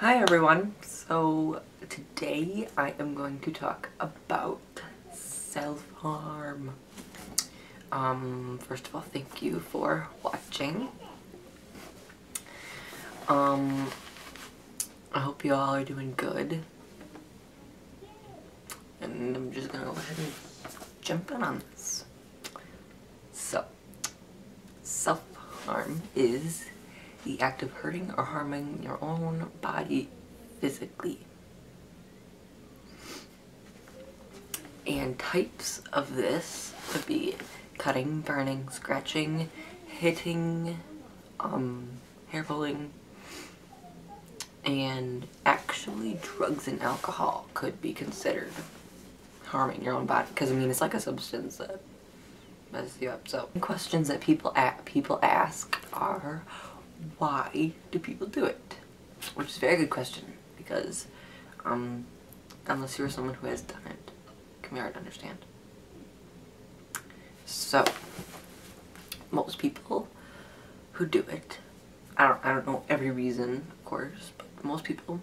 Hi everyone. So today I am going to talk about self-harm. First of all, thank you for watching. I hope you all are doing good. And I'm just gonna go ahead and jump in on this. So, self-harm is the act of hurting or harming your own body physically. And types of this would be cutting, burning, scratching, hitting, hair pulling, and actually drugs and alcohol could be considered harming your own body, because I mean it's like a substance that messes you up. So questions that people ask are, why do people do it? Which is a very good question, because unless you're someone who has done it, it can be hard to understand. So most people who do it, I don't know every reason, of course, but most people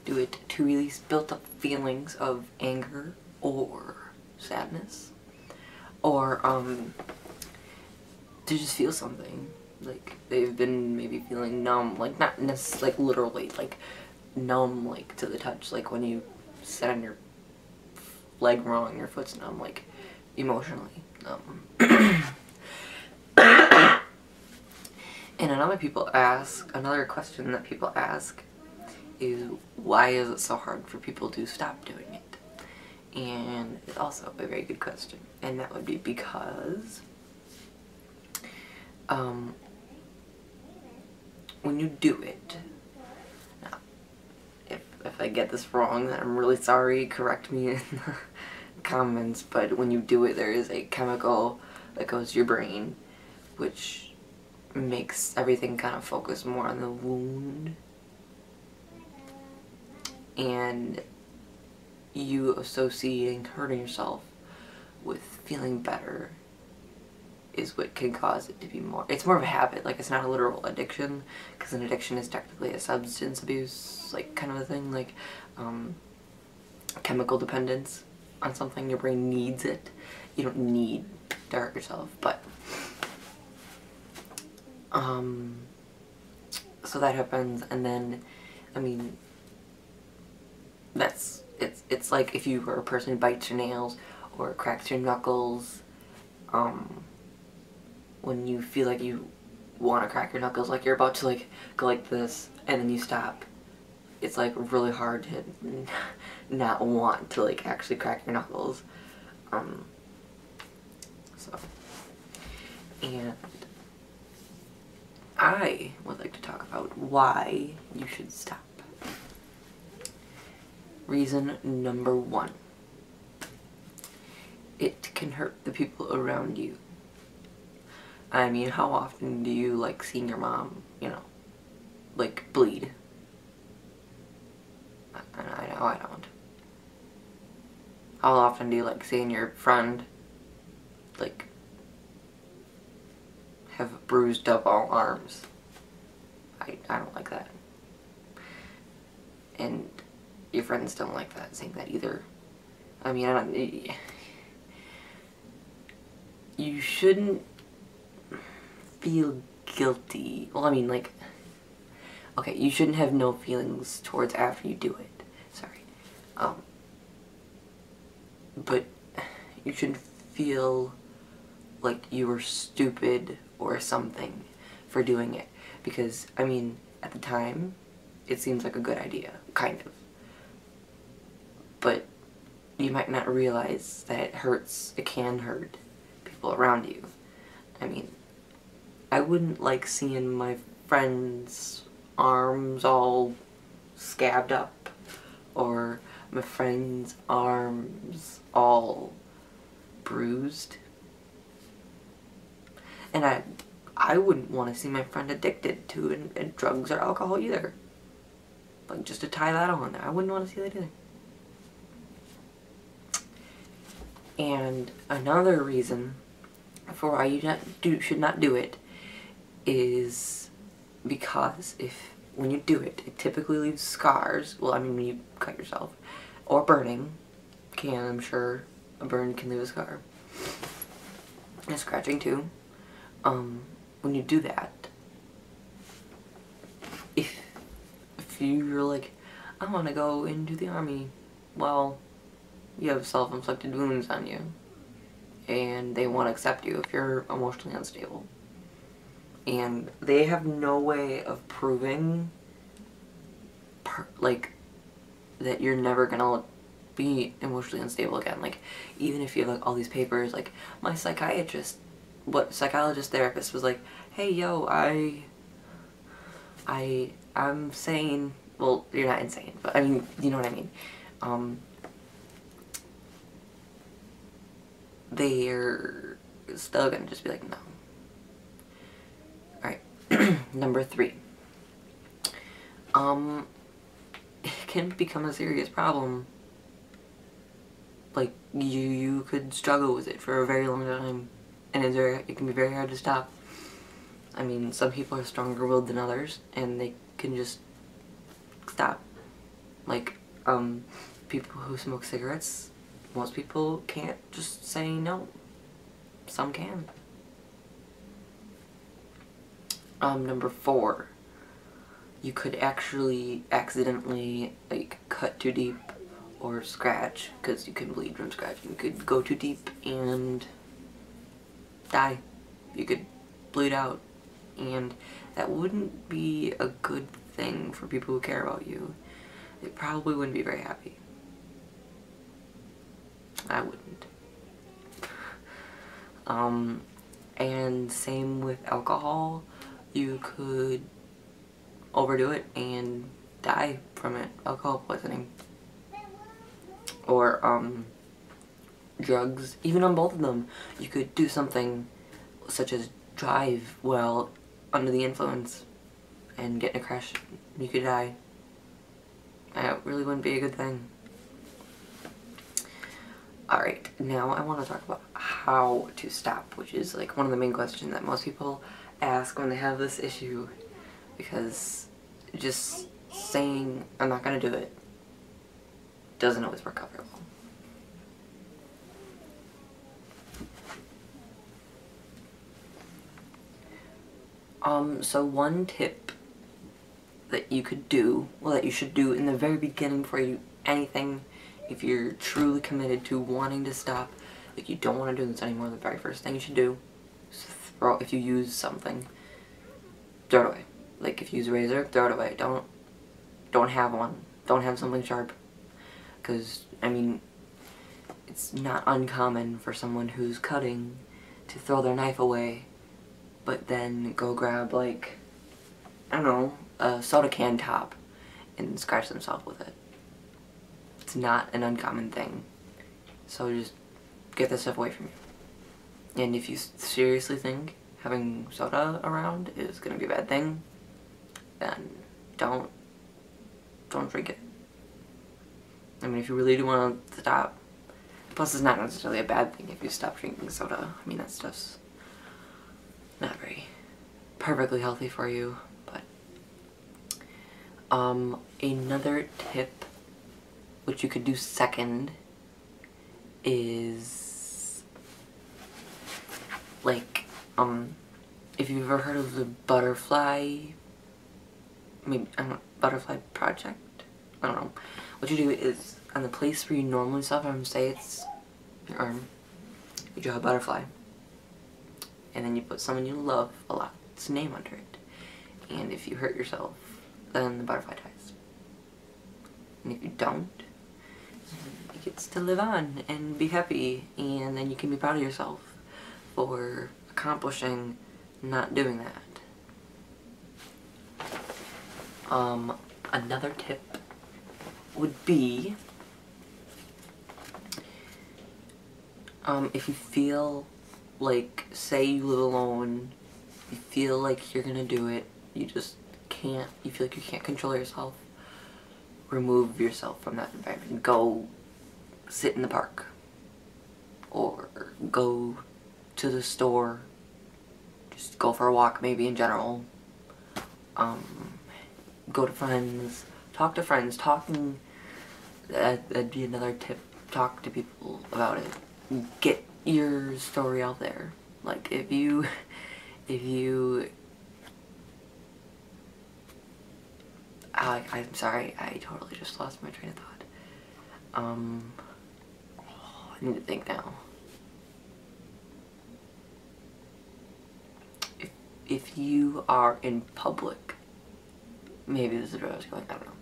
do it to release built up feelings of anger or sadness, or to just feel something. Like they've been maybe feeling numb, like not necessarily like literally, like numb, like to the touch, like when you sit on your leg wrong, your foot's numb, like emotionally numb. And another question that people ask is, why is it so hard for people to stop doing it? And it's also a very good question, and that would be because when you do it, now, if I get this wrong, then I'm really sorry, correct me in the comments, but when you do it, there is a chemical that goes to your brain, which makes everything kind of focus more on the wound, and you associating hurting yourself with feeling better is what can cause it to be more, it's more of a habit. Like, it's not a literal addiction, because an addiction is technically a substance abuse, like, kind of a thing, like, chemical dependence on something. Your brain needs it. You don't need to hurt yourself, but, so that happens, and then, I mean, it's like if you were a person who bites your nails, or cracks your knuckles, when you feel like you want to crack your knuckles, like you're about to like go like this and then you stop, it's like really hard to not want to like actually crack your knuckles. So, and I would like to talk about why you should stop. Reason number 1. It can hurt the people around you. I mean, how often do you like seeing your mom, you know, like bleed? I know I don't. How often do you like seeing your friend like have bruised up all arms? I don't like that. And your friends don't like that, saying that either. I mean, you shouldn't feel guilty. Well, I mean, like, okay, you shouldn't have no feelings towards after you do it. Sorry. But you shouldn't feel like you were stupid or something for doing it. Because, I mean, at the time, it seems like a good idea, kind of. But you might not realize that it can hurt people around you. I mean, I wouldn't like seeing my friend's arms all scabbed up, or my friend's arms all bruised. And I wouldn't want to see my friend addicted to drugs or alcohol either. Like, just to tie that on there, I wouldn't want to see that either. And another reason for why you should not do it is because if when you do it, it typically leaves scars. Well, I mean, when you cut yourself. Or burning. I'm sure a burn can leave a scar. And scratching too. When you do that, if you're like, I want to go into the army, well, you have self-inflicted wounds on you. And they won't accept you if you're emotionally unstable. And they have no way of proving like that you're never gonna be emotionally unstable again. Like, even if you have like all these papers, like my psychiatrist, therapist was like, hey yo, I'm sane. Well, you're not insane, but I mean, you know what I mean. They're still gonna just be like, no. Alright, number 3. It can become a serious problem. Like, you could struggle with it for a very long time, and it can be very hard to stop. I mean, some people are stronger willed than others, and they can just stop. Like, people who smoke cigarettes, most people can't just say no. Some can. Number 4. You could actually accidentally, like, cut too deep or scratch, because you can bleed from scratching. You could go too deep and die. You could bleed out, and that wouldn't be a good thing for people who care about you. They probably wouldn't be very happy. I wouldn't. And same with alcohol. You could overdo it and die from it. Alcohol poisoning. Or, drugs. Even on both of them, you could do something such as drive while under the influence and get in a crash. You could die. That really wouldn't be a good thing. Alright, now I want to talk about how to stop, which is like one of the main questions that most people ask when they have this issue, because just saying I'm not gonna do it doesn't always work out very well. So one tip that you could do, well, that you should do in the very beginning before you do anything, if you're truly committed to wanting to stop, like you don't want to do this anymore, the very first thing you should do is throw, if you use something, throw it away. Like if you use a razor, throw it away. Don't have one. Don't have something sharp. Because, I mean, it's not uncommon for someone who's cutting to throw their knife away, but then go grab, like, I don't know, a soda can top and scratch themselves with it. It's not an uncommon thing. So just get this stuff away from you. And if you seriously think having soda around is going to be a bad thing, then don't drink it. I mean, if you really do want to stop, plus it's not necessarily a bad thing if you stop drinking soda. I mean, that stuff's not very perfectly healthy for you, but another tip which you could do second is like if you've ever heard of the butterfly, maybe, I don't know, butterfly project, I don't know. What you do is on the place where you normally suffer, say it's your arm, you draw a butterfly, and then you put someone you love a lot's name under it, and if you hurt yourself, then the butterfly dies. And if you don't, it gets to live on and be happy, and then you can be proud of yourself for accomplishing not doing that. Another tip would be, if you feel like, say you live alone, you feel like you're gonna do it, you just can't, you feel like you can't control yourself, remove yourself from that environment. Go sit in the park, or go to the store, just go for a walk maybe in general. go to friends, talk to friends. Talking, that'd be another tip. Talk to people about it. Get your story out there. Like, if you I'm sorry, I totally just lost my train of thought. I need to think now. If you are in public, maybe this is where I was going, I don't know.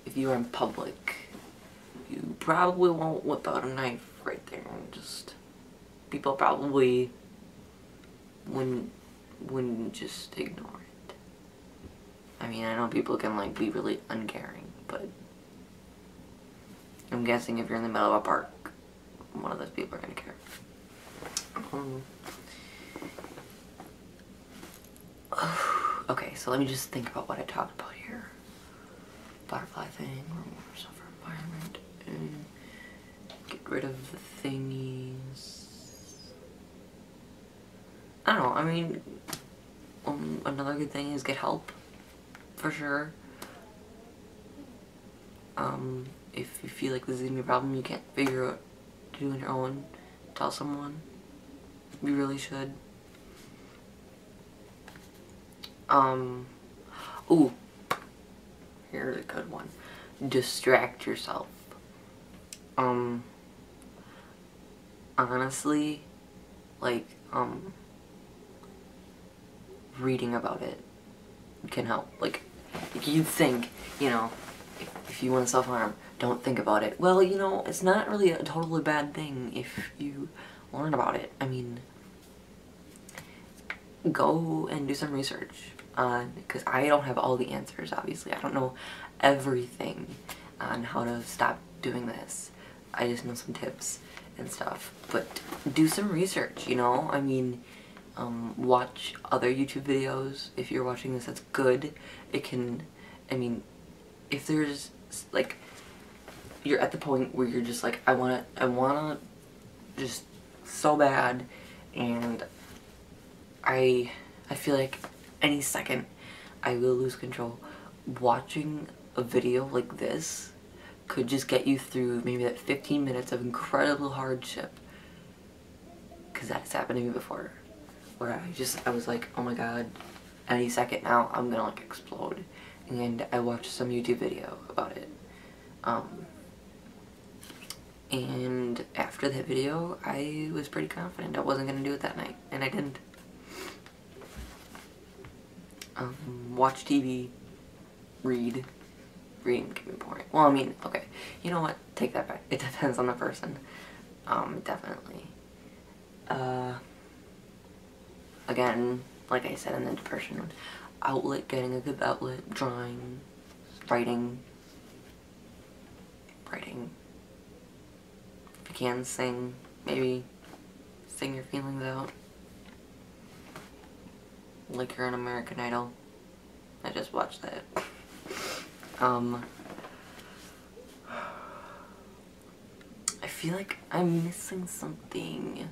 If you are in public, you probably won't whip out a knife right there and just, people probably wouldn't just ignore it. I mean, I know people can like be really uncaring, but I'm guessing if you're in the middle of a park, one of those people are gonna care. Okay, so let me just think about what I talked about here. Butterfly thing, or environment, and get rid of the thingies. I don't know, I mean, another good thing is get help, for sure. If you feel like this is gonna be a problem you can't figure out to do on your own, tell someone. You really should. Ooh, here's a good one. Distract yourself. Honestly, like, reading about it can help. Like, you'd think, you know, if you want to self-harm, don't think about it. Well, you know, it's not really a totally bad thing if you learn about it. I mean, go and do some research on, because I don't have all the answers, obviously. I don't know everything on how to stop doing this. I just know some tips and stuff. But do some research, you know? I mean, watch other YouTube videos. If you're watching this, that's good. It can, I mean, if there's, like, you're at the point where you're just like, I wanna just so bad, and I feel like any second I will lose control. Watching a video like this could just get you through maybe that 15 minutes of incredible hardship, because that has happened to me before, where I was like, oh my god, any second now I'm gonna like explode. And I watched some YouTube video about it. And after that video, I was pretty confident I wasn't gonna do it that night, and I didn't. Watch TV, read. Reading can be boring. Well, I mean, okay, you know what? Take that back. It depends on the person. Definitely. Again, like I said in the depression one, outlet, getting a good outlet, drawing, writing. If you can sing, maybe sing your feelings out. Like you're on American Idol. I just watched that. I feel like I'm missing something.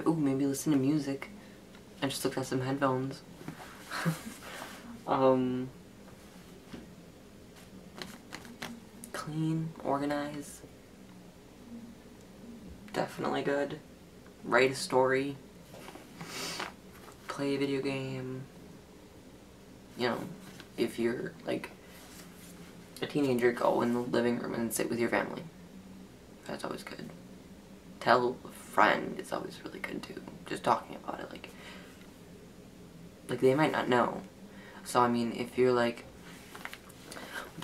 Oh, maybe listen to music. I just looked at some headphones. Clean, organize. Definitely good. Write a story. Play a video game. You know, if you're like a teenager, go in the living room and sit with your family. That's always good. Tell a friend, it's always really good too. Just talking about it, like they might not know. So I mean, if you're like,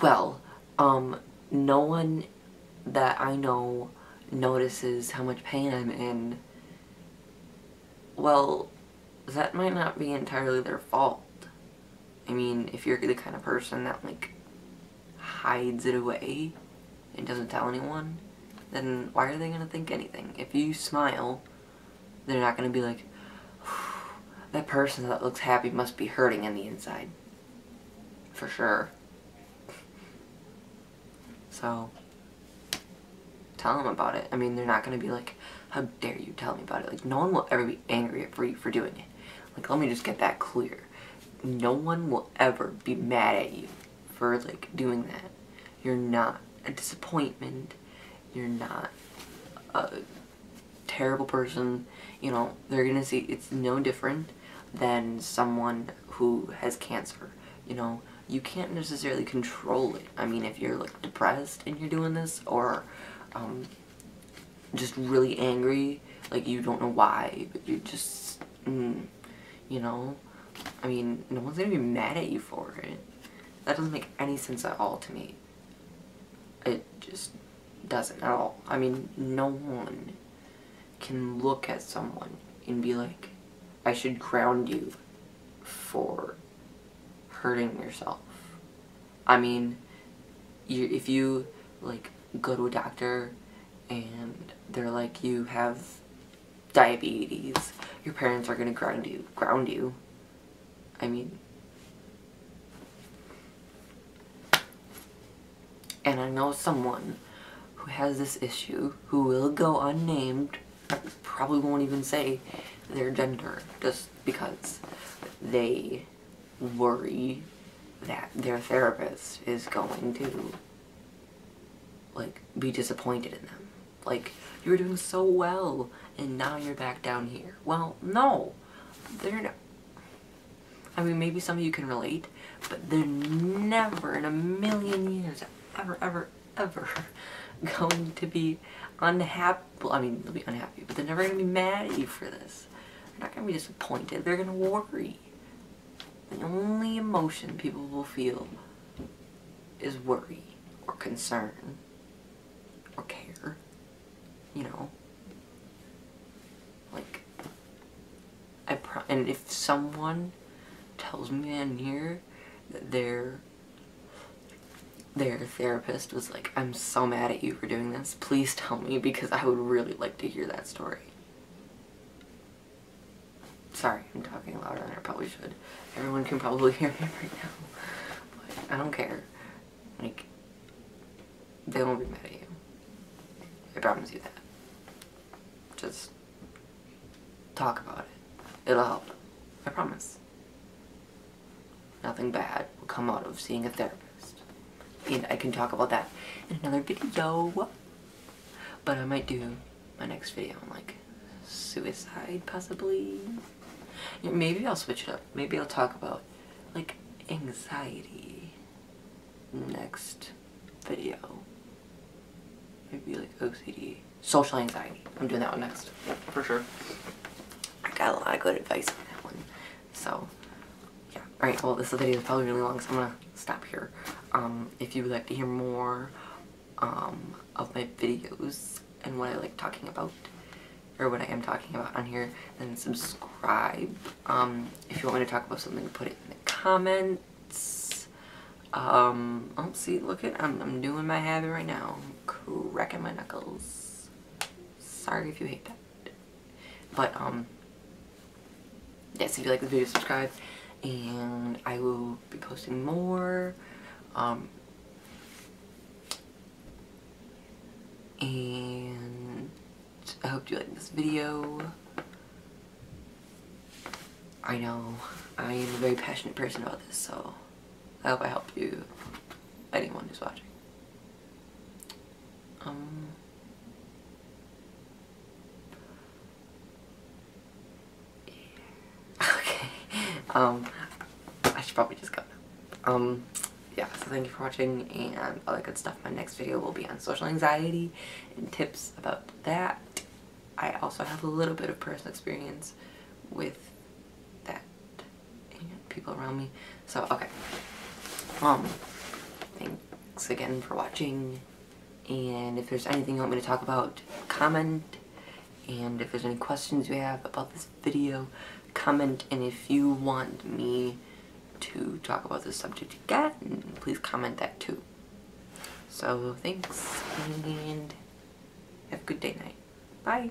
well, no one that I know notices how much pain I'm in, well, that might not be entirely their fault. I mean, if you're the kind of person that like hides it away and doesn't tell anyone, then why are they gonna think anything? If you smile, they're not gonna be like, that person that looks happy must be hurting on the inside. For sure. So So tell them about it. I mean, they're not gonna be like, how dare you tell me about it? Like, no one will ever be angry at you for doing it. Like, let me just get that clear. No one will ever be mad at you for, like, doing that. You're not a disappointment. You're not a terrible person. You know, they're gonna see it's no different than someone who has cancer. You know, you can't necessarily control it. I mean, if you're, like, depressed and you're doing this, or just really angry, like, you don't know why, but you're just, you know, I mean, no one's gonna be mad at you for it. That doesn't make any sense at all to me. It just doesn't at all. I mean, no one can look at someone and be like, I should ground you for hurting yourself. I mean, if you, like, go to a doctor and they're like, you have diabetes, your parents are gonna ground you. I mean, and I know someone who has this issue who will go unnamed, probably won't even say their gender, just because they worry that their therapist is going to, like, be disappointed in them. Like, you were doing so well and now you're back down here. Well, no, they're not. I mean, maybe some of you can relate, but they're never in a million years ever going to be unhappy. Well, I mean, they'll be unhappy, but they're never going to be mad at you for this. They're not going to be disappointed. They're going to worry. The only emotion people will feel is worry or concern or care. You know? Like, and if someone tells me in here that their therapist was like, I'm so mad at you for doing this, please tell me, because I would really like to hear that story. Sorry, I'm talking louder than I probably should. Everyone can probably hear me right now. But I don't care. Like, they won't be mad at you. I promise you that. Just talk about it. It'll help. I promise. Nothing bad will come out of seeing a therapist. And I can talk about that in another video. But I might do my next video on, like, suicide, possibly. Yeah, maybe I'll switch it up. Maybe I'll talk about, like, anxiety next video. Maybe, like, OCD. Social anxiety. I'm doing that one next. For sure. I got a lot of good advice on that one. So, yeah. Alright, well, this video is probably really long, so I'm gonna stop here. If you would like to hear more of my videos and what I like talking about, or what I am talking about on here, then subscribe. If you want me to talk about something, put it in the comments. Oh, see, look at, I'm doing my habit right now. I'm cracking my knuckles. Sorry if you hate that. But, yes, if you like this video, subscribe. And I will be posting more. And I hope you like this video. I know I am a very passionate person about this, so I hope I help you, anyone who's watching. Yeah. Okay. I should probably just go now. Yeah, so thank you for watching and all that good stuff. My next video will be on social anxiety and tips about that. I also have a little bit of personal experience with that and people around me. So, okay. Thanks again for watching. And if there's anything you want me to talk about, comment. And if there's any questions you have about this video, comment. And if you want me to talk about this subject again, please comment that too. So thanks, and have a good day, night. Bye.